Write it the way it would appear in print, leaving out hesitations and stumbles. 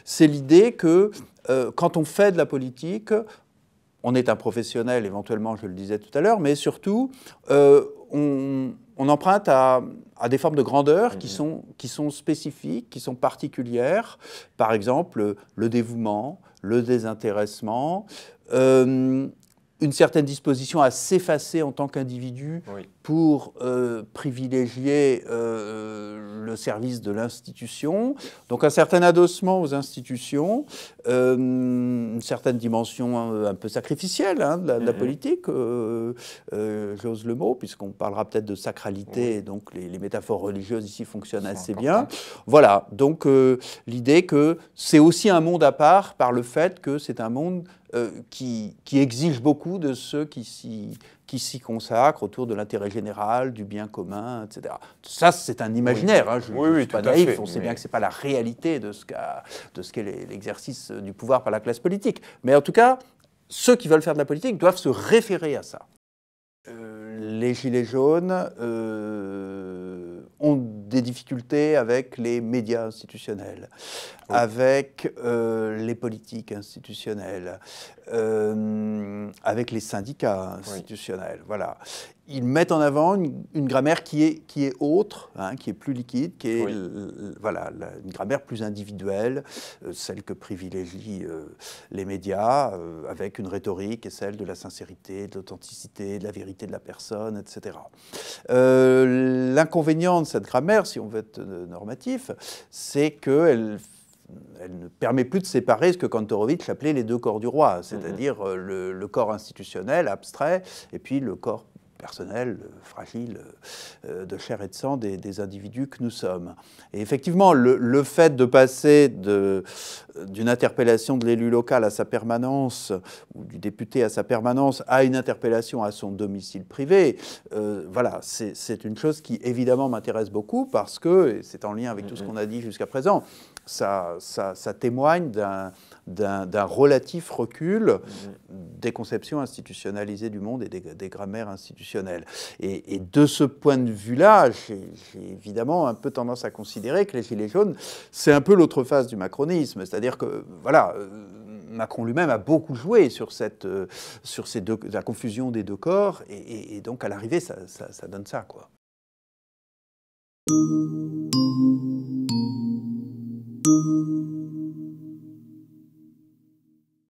c'est l'idée que quand on fait de la politique, on est un professionnel, éventuellement, je le disais tout à l'heure, mais surtout, on emprunte à des formes de grandeur qui sont spécifiques, qui sont particulières. Par exemple, le dévouement, le désintéressement, une certaine disposition à s'effacer en tant qu'individu pour privilégier le service de l'institution. Donc un certain adossement aux institutions, une certaine dimension un peu sacrificielle de la politique, j'ose le mot, puisqu'on parlera peut-être de sacralité, et donc les métaphores religieuses ici fonctionnent assez bien. Voilà, donc l'idée que c'est aussi un monde à part par le fait que c'est un monde qui exige beaucoup de ceux qui s'y consacrent autour de l'intérêt général, du bien commun, etc. Ça, c'est un imaginaire. Je ne suis pas naïf, on sait bien que ce n'est pas la réalité de ce qu'est l'exercice du pouvoir par la classe politique. Mais en tout cas, ceux qui veulent faire de la politique doivent se référer à ça. Les Gilets jaunes ont des difficultés avec les médias institutionnels, avec les politiques institutionnelles, avec les syndicats institutionnels. Voilà. Ils mettent en avant une grammaire qui est autre, qui est plus liquide, qui est une grammaire plus individuelle, celle que privilégient les médias, avec une rhétorique et celle de la sincérité, de l'authenticité, de la vérité de la personne, etc. L'inconvénient de cette grammaire, si on veut être normatif, c'est qu'elle ne permet plus de séparer ce que Kantorowicz appelait les deux corps du roi, c'est-à-dire le corps institutionnel, abstrait, et puis le corps personnel, fragile, de chair et de sang des individus que nous sommes. Et effectivement, le fait de passer d'une interpellation de l'élu local à sa permanence, ou du député à sa permanence, à une interpellation à son domicile privé, voilà, c'est une chose qui évidemment m'intéresse beaucoup parce que, et c'est en lien avec tout ce qu'on a dit jusqu'à présent, ça témoigne d'un relatif recul des conceptions institutionnalisées du monde et des grammaires institutionnelles. Et de ce point de vue-là, j'ai évidemment un peu tendance à considérer que les Gilets jaunes, c'est un peu l'autre face du macronisme. C'est-à-dire que, voilà, Macron lui-même a beaucoup joué sur la confusion des deux corps, et donc à l'arrivée, ça donne ça, quoi.